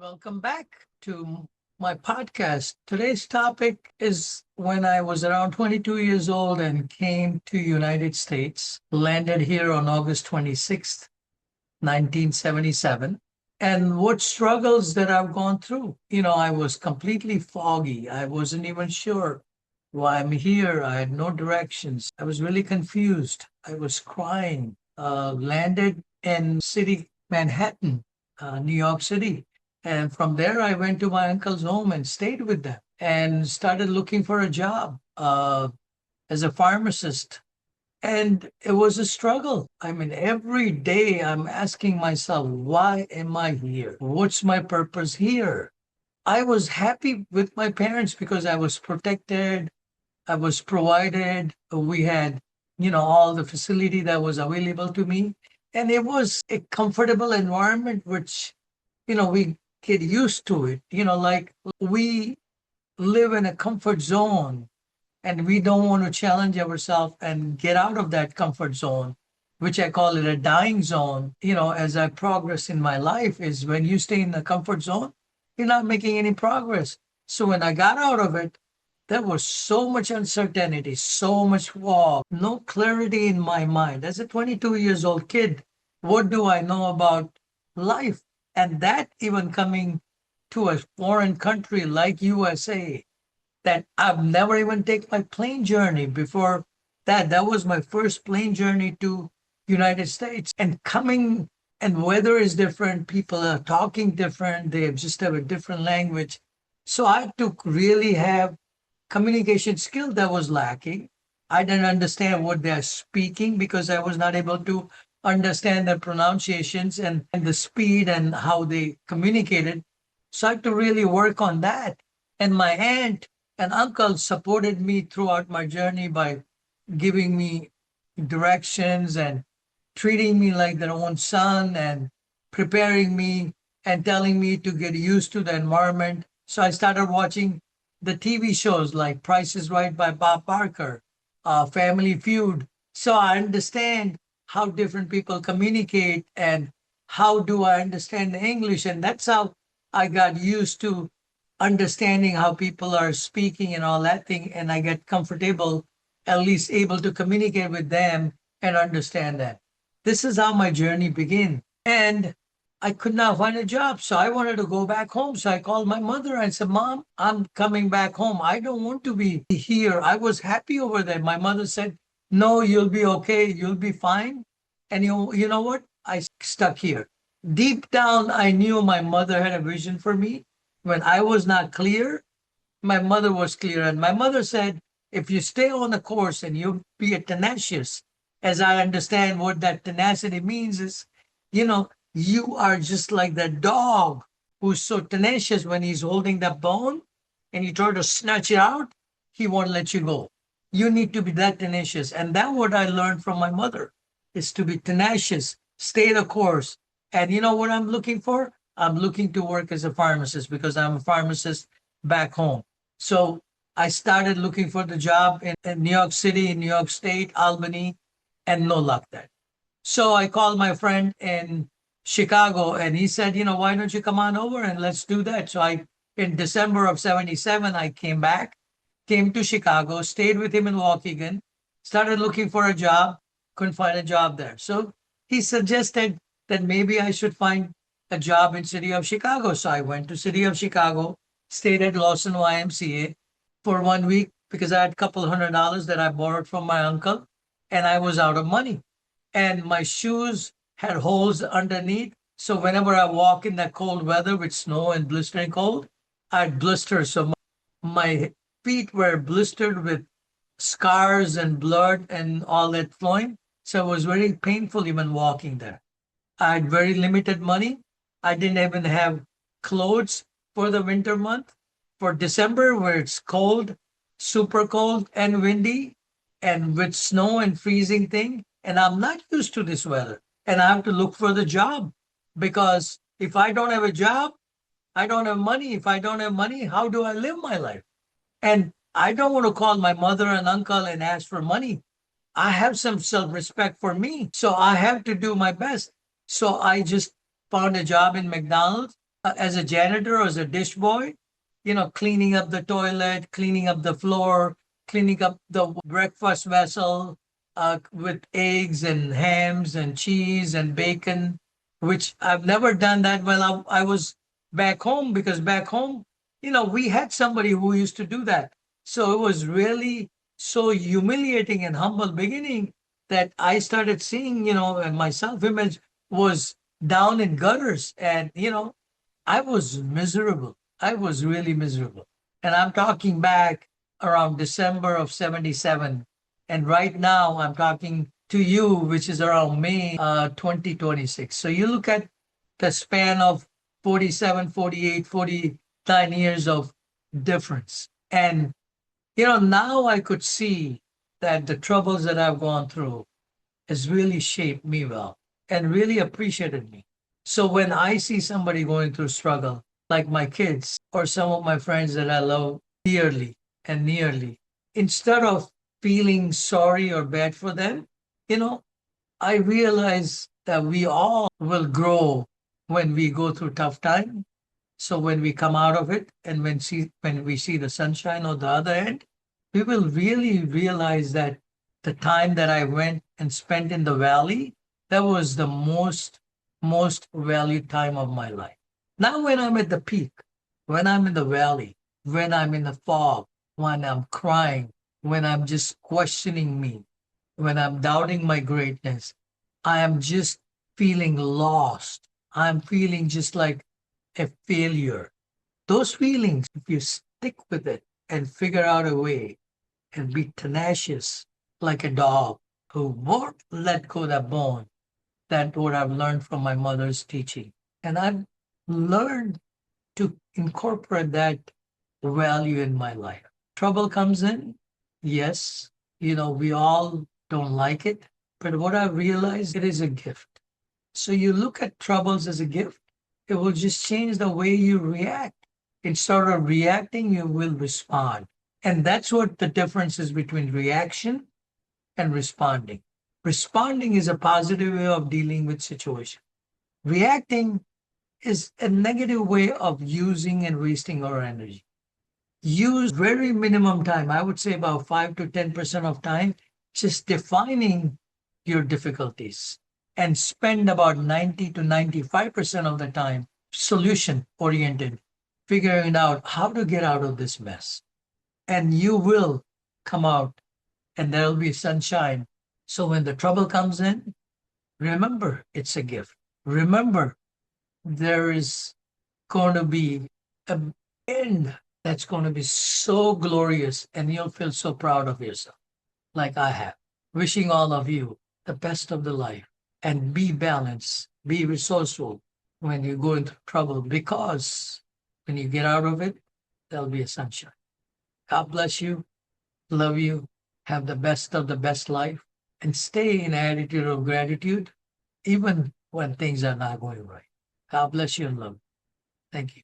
Welcome back to my podcast. Today's topic is when I was around 22 years old and came to United States, landed here on August 26th, 1977, and what struggles that I've gone through. I was completely foggy. I wasn't even sure why I'm here. I had no directions. I was really confused. I was crying. Landed in city Manhattan, New York City. And from there, I went to my uncle's home and stayed with them and started looking for a job as a pharmacist. And it was a struggle. I mean, every day I'm asking myself, why am I here? What's my purpose here? I was happy with my parents because I was protected. I was provided. We had, all the facility that was available to me. And it was a comfortable environment, which, we get used to it. Like we live in a comfort zone and we don't want to challenge ourselves and get out of that comfort zone, which I call it a dying zone. As I progress in my life, is when you stay in the comfort zone, you're not making any progress. So when I got out of it, there was so much uncertainty, so much fog, no clarity in my mind. As a 22 years old kid, what do I know about life? And that even coming to a foreign country like USA, that I've never even taken my plane journey before that. That was my first plane journey to United States. And coming, and weather is different, people are talking different, they just have a different language. So I had to really have communication skill that was lacking. I didn't understand what they're speaking because I was not able to understand the pronunciations and the speed and how they communicated. So I had to really work on that. And my aunt and uncle supported me throughout my journey by giving me directions and treating me like their own son and preparing me and telling me to get used to the environment. So I started watching the TV shows like Price is Right by Bob Barker, Family Feud. So I understand how different people communicate and how do I understand the English. And that's how I got used to understanding how people are speaking and all that thing. And I get comfortable, at least able to communicate with them and understand that. This is how my journey began. And I could not find a job. So I wanted to go back home. So I called my mother and said, Mom, I'm coming back home. I don't want to be here. I was happy over there. My mother said, No, you'll be okay. You'll be fine. And you know what? I stuck here. Deep down, I knew my mother had a vision for me. When I was not clear, my mother was clear. And my mother said, if you stay on the course and you be a tenacious, as I understand what that tenacity means is, you are just like that dog who's so tenacious when he's holding that bone and you try to snatch it out, he won't let you go. You need to be that tenacious. And that's what I learned from my mother is to be tenacious, stay the course. And you know what I'm looking for? I'm looking to work as a pharmacist because I'm a pharmacist back home. So I started looking for the job in New York City, in New York State, Albany, and no luck there. So I called my friend in Chicago and he said, why don't you come on over and let's do that? So in December of 77, I came back, came to Chicago, stayed with him in Waukegan, started looking for a job, couldn't find a job there. So he suggested that maybe I should find a job in city of Chicago. So I went to city of Chicago, stayed at Lawson YMCA for 1 week because I had a couple $100 that I borrowed from my uncle and I was out of money. And my shoes had holes underneath. So whenever I walk in that cold weather with snow and blistering cold, I'd blister. So my feet were blistered with scars and blood and all that flowing. So it was very painful even walking there. I had very limited money. I didn't even have clothes for the winter month. For December, where it's cold, super cold and windy, and with snow and freezing thing, and I'm not used to this weather. And I have to look for the job because if I don't have a job, I don't have money. If I don't have money, how do I live my life? And I don't want to call my mother and uncle and ask for money. I have some self respect for me. So I have to do my best. So I just found a job in McDonald's as a janitor or as a dish boy, cleaning up the toilet, cleaning up the floor, cleaning up the breakfast vessel with eggs and hams and cheese and bacon, which I've never done that while I was back home, because back home, we had somebody who used to do that. So it was really so humiliating and humble beginning that I started seeing, and my self image was down in gutters. And, I was miserable. I was really miserable. And I'm talking back around December of 77. And right now I'm talking to you, which is around May 2026. So you look at the span of 47, 48, 49 years of difference. And, now I could see that the troubles that I've gone through has really shaped me well and really appreciated me. So when I see somebody going through struggle, like my kids or some of my friends that I love dearly and nearly, instead of feeling sorry or bad for them, you know, I realize that we all will grow when we go through tough time. So when we come out of it and when we see the sunshine on the other end, we will really realize that the time that I went and spent in the valley, that was the most valued time of my life. Now when I'm at the peak, when I'm in the valley, when I'm in the fog, when I'm crying, when I'm just questioning me, when I'm doubting my greatness, I am just feeling lost. I'm feeling just like a failure. Those feelings, if you stick with it and figure out a way and be tenacious like a dog who won't let go that bone, that's what I've learned from my mother's teaching. And I've learned to incorporate that value in my life. Trouble comes in, yes, we all don't like it, but what I've realized, it is a gift. So you look at troubles as a gift, it will just change the way you react. Instead of reacting, you will respond. And that's what the difference is between reaction and responding. Responding is a positive way of dealing with situation. Reacting is a negative way of using and wasting our energy. Use very minimum time, I would say about 5 to 10% of time, just defining your difficulties, and spend about 90 to 95% of the time solution oriented, figuring out how to get out of this mess. And you will come out and there'll be sunshine. So when the trouble comes in, remember it's a gift. Remember there is going to be an end that's going to be so glorious, and you'll feel so proud of yourself, like I have. Wishing all of you the best of the life, and be balanced, be resourceful when you go into trouble, because when you get out of it, there'll be a sunshine. God bless you. Love you. Have the best of the best life, and stay in an attitude of gratitude, even when things are not going right. God bless you and love you. Thank you.